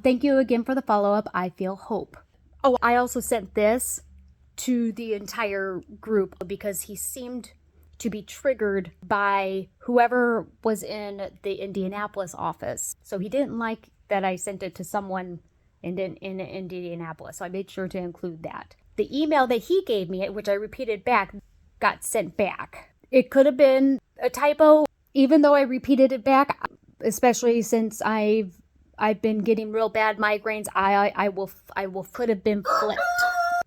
Thank you again for the follow-up. I feel hope. Oh, I also sent this to the entire group because he seemed to be triggered by whoever was in the Indianapolis office. So he didn't like that I sent it to someone in Indianapolis. So I made sure to include that. The email that he gave me, which I repeated back, got sent back. It could have been a typo, even though I repeated it back, especially since I've been getting real bad migraines. I could have been flipped.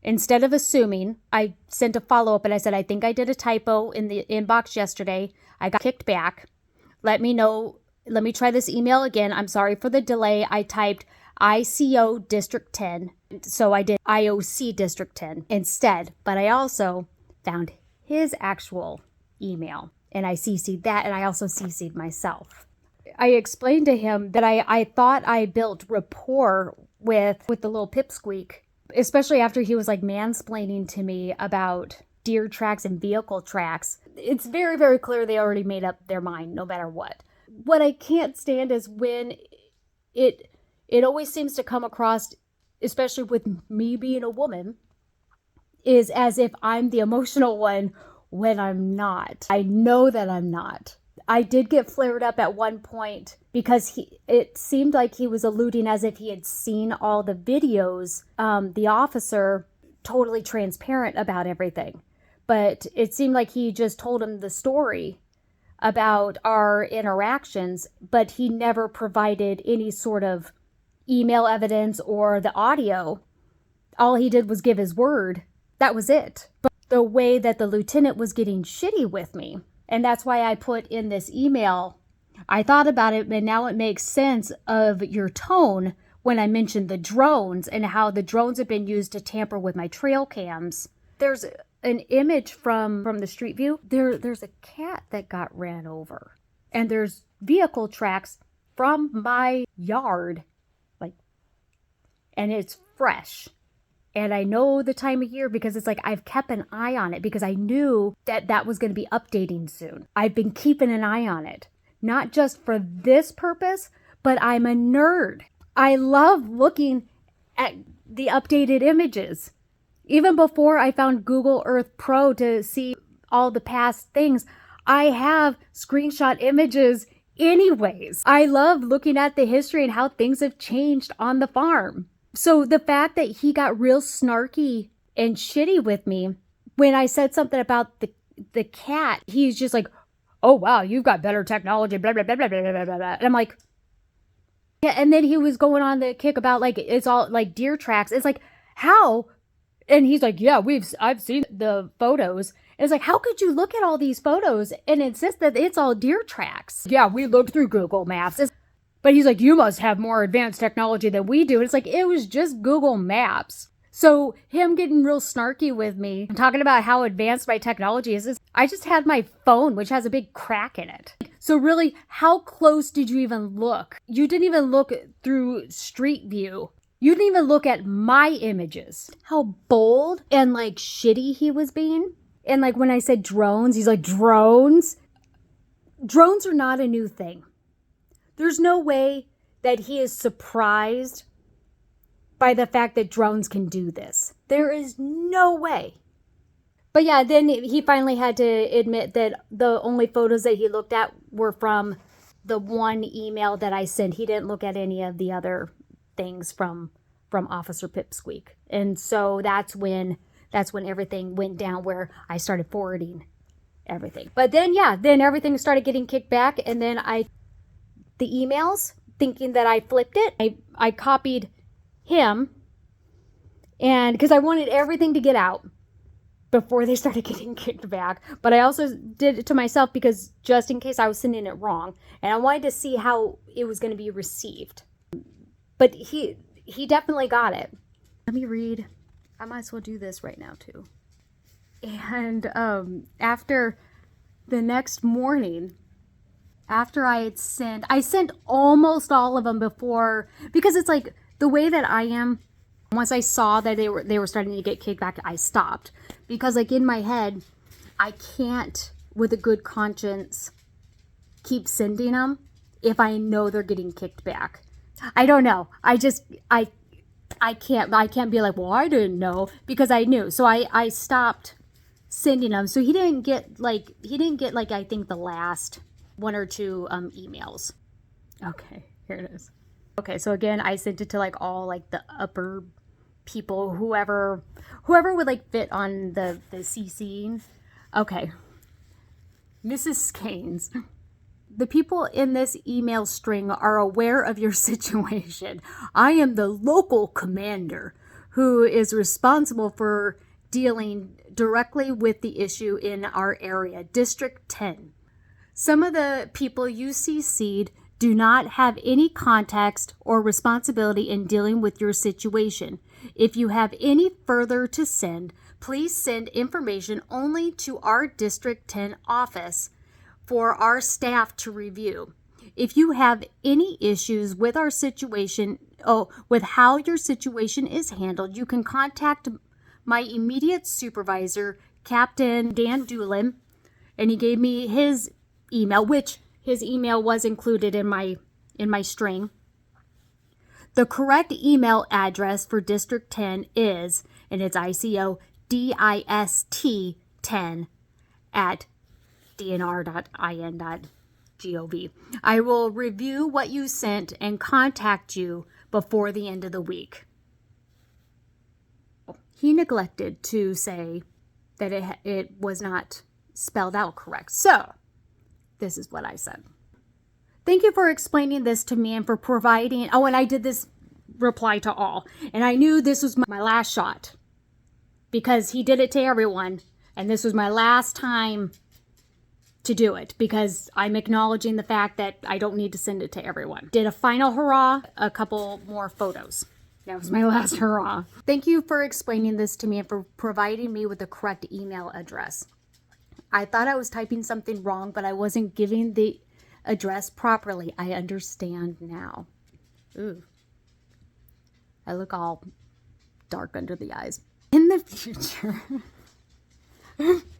Instead of assuming, I sent a follow-up and I said, I think I did a typo in the inbox yesterday. I got kicked back. Let me know. Let me try this email again. I'm sorry for the delay. I typed ICO District 10. So I did IOC District 10 instead. But I also found his actual email and I CC'd that, and I also CC'd myself. I explained to him that I thought I built rapport with the little pipsqueak, especially after he was like mansplaining to me about deer tracks and vehicle tracks. It's very, very clear they already made up their mind no matter what. What I can't stand is when it always seems to come across, especially with me being a woman, is as if I'm the emotional one when I'm not. I know that I'm not. I did get flared up at one point because it seemed like he was alluding as if he had seen all the videos, the officer totally transparent about everything. But it seemed like he just told him the story about our interactions, but he never provided any sort of email evidence or the audio. All he did was give his word. That was it. But the way that the lieutenant was getting shitty with me, and that's why I put in this email, I thought about it, and now it makes sense of your tone when I mentioned the drones and how the drones have been used to tamper with my trail cams. There's an image from the street view. There's a cat that got ran over. And there's vehicle tracks from my yard, and it's fresh. And I know the time of year because it's like I've kept an eye on it because I knew that was going to be updating soon. I've been keeping an eye on it, not just for this purpose, but I'm a nerd. I love looking at the updated images. Even before I found Google Earth Pro to see all the past things, I have screenshot images anyways. I love looking at the history and how things have changed on the farm. So the fact that he got real snarky and shitty with me when I said something about the cat, he's just like, oh, wow, you've got better technology, blah, blah, blah, blah, blah, blah, blah. And I'm like, yeah. And then he was going on the kick about like, it's all like deer tracks. It's like, how? And he's like, yeah, I've seen the photos. And it's like, how could you look at all these photos and insist that it's all deer tracks? Yeah, we looked through Google Maps. But he's like, you must have more advanced technology than we do. And it's like, it was just Google Maps. So him getting real snarky with me and talking about how advanced my technology is, I just had my phone, which has a big crack in it. So really, how close did you even look? You didn't even look through Street View. You didn't even look at my images. How bold and like shitty he was being. And like when I said drones, he's like, drones? Drones are not a new thing. There's no way that he is surprised by the fact that drones can do this. There is no way. But yeah, then he finally had to admit that the only photos that he looked at were from the one email that I sent. He didn't look at any of the other things from Officer Pipsqueak. And so that's when everything went down, where I started forwarding everything. But then, yeah, then everything started getting kicked back, and then the emails, thinking that I flipped it. I copied him, and because I wanted everything to get out before they started getting kicked back. But I also did it to myself because just in case I was sending it wrong, and I wanted to see how it was going to be received. But he definitely got it. Let me read. I might as well do this right now too. And after the next morning, after I sent almost all of them before, because it's like the way that I am, once I saw that they were starting to get kicked back, I stopped. Because like in my head, I can't, with a good conscience, keep sending them if I know they're getting kicked back. I don't know. I can't be like, well, I didn't know, because I knew. So I stopped sending them. So he didn't get like I think the last one or two emails. Okay, here it is. Okay, so again, I sent it to like all like the upper people, whoever would like fit on the CC. Okay. Mrs. Skanes, the people in this email string are aware of your situation. I am the local commander who is responsible for dealing directly with the issue in our area, District 10. Some of the people you CC'd do not have any context or responsibility in dealing with your situation. If you have any further to send, please send information only to our District 10 office for our staff to review. If you have any issues with our situation, with how your situation is handled, you can contact my immediate supervisor, Captain Dan Doolin, and he gave me his email, which his email was included in my string. The correct email address for District 10 is, and it's ICODIST10 at dnr.in.gov. I will review what you sent and contact you before the end of the week. He neglected to say that it was not spelled out correct. So, this is what I said. Thank you for explaining this to me and for providing... Oh, and I did this reply to all. And I knew this was my last shot, because he did it to everyone. And this was my last time to do it, because I'm acknowledging the fact that I don't need to send it to everyone. Did a final hurrah, a couple more photos. That was my last hurrah. Thank you for explaining this to me and for providing me with the correct email address. I thought I was typing something wrong, but I wasn't giving the address properly. I understand now. Ooh. I look all dark under the eyes. In the future,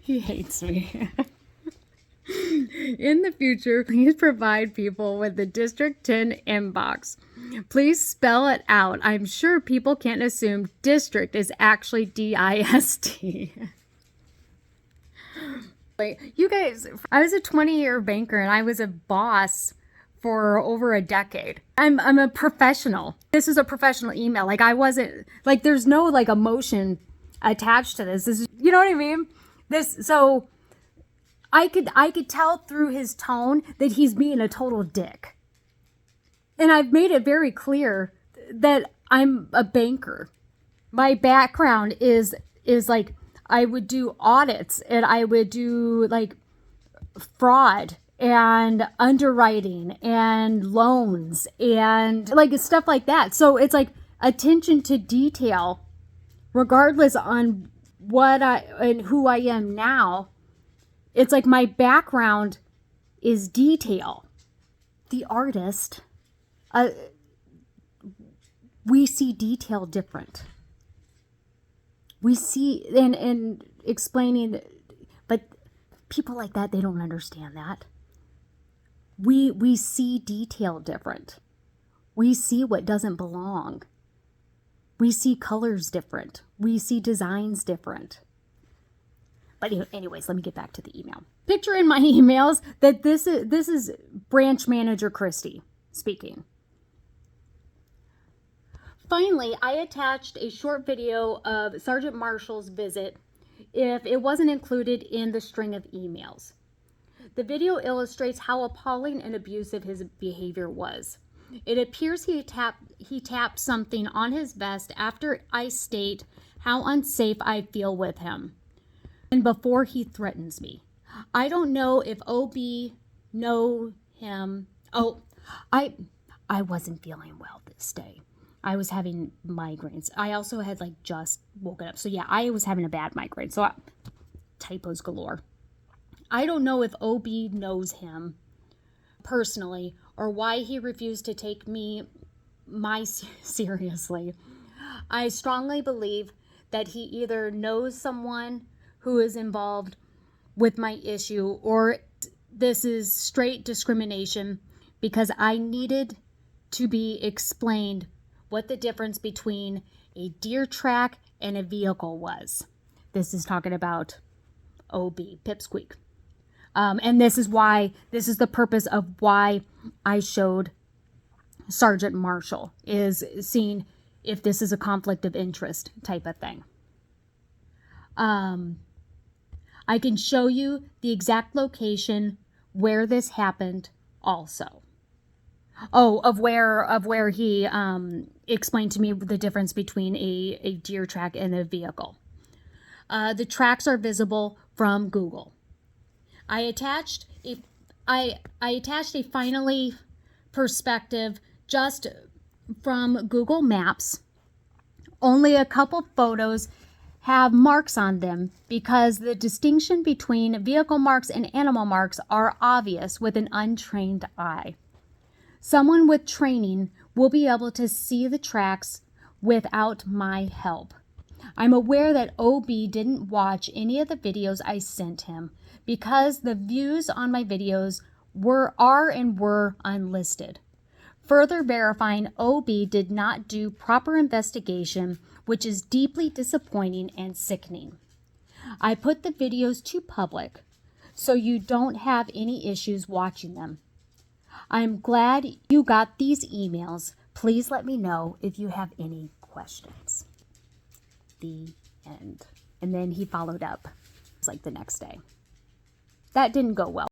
he hates me. In the future, please provide people with the District 10 inbox. Please spell it out. I'm sure people can't assume district is actually D-I-S-T. You guys, I was a 20-year banker and I was a boss for over a decade. I'm a professional. This is a professional email. Like, I wasn't, like, there's no like emotion attached to this. This is, you know what I mean? So I could tell through his tone that he's being a total dick. And I've made it very clear that I'm a banker. My background is like, I would do audits and I would do like fraud and underwriting and loans and like stuff like that. So it's like attention to detail, regardless on what and who I am now. It's like my background is detail. The artist, we see detail different. We see, and explaining, but people like that, they don't understand that. We see detail different. We see what doesn't belong. We see colors different. We see designs different. But anyways, let me get back to the email. Picture in my emails that this is Branch Manager Christy speaking. Finally, I attached a short video of Sergeant Marshall's visit if it wasn't included in the string of emails. The video illustrates how appalling and abusive his behavior was. It appears he tapped something on his vest after I state how unsafe I feel with him, and before he threatens me. I don't know if OB know him. Oh, I wasn't feeling well this day. I was having migraines. I also had like just woken up. So yeah, I was having a bad migraine. So typos galore. I don't know if OB knows him personally or why he refused to take me seriously. I strongly believe that he either knows someone who is involved with my issue, or this is straight discrimination because I needed to be explained what the difference between a deer track and a vehicle was. This is talking about OB, Pipsqueak. And this is the purpose of why I showed Sergeant Marshall, is seeing if this is a conflict of interest type of thing. I can show you the exact location where this happened also. Oh, of where he explained to me the difference between a deer track and a vehicle. The tracks are visible from Google. I attached a finally perspective just from Google Maps. Only a couple photos have marks on them because the distinction between vehicle marks and animal marks are obvious with an untrained eye. Someone with training will be able to see the tracks without my help. I'm aware that OB didn't watch any of the videos I sent him because the views on my videos were unlisted. Further verifying OB did not do proper investigation, which is deeply disappointing and sickening. I put the videos to public so you don't have any issues watching them. I'm glad you got these emails. Please let me know if you have any questions. The end. And then he followed up. It's like the next day. That didn't go well.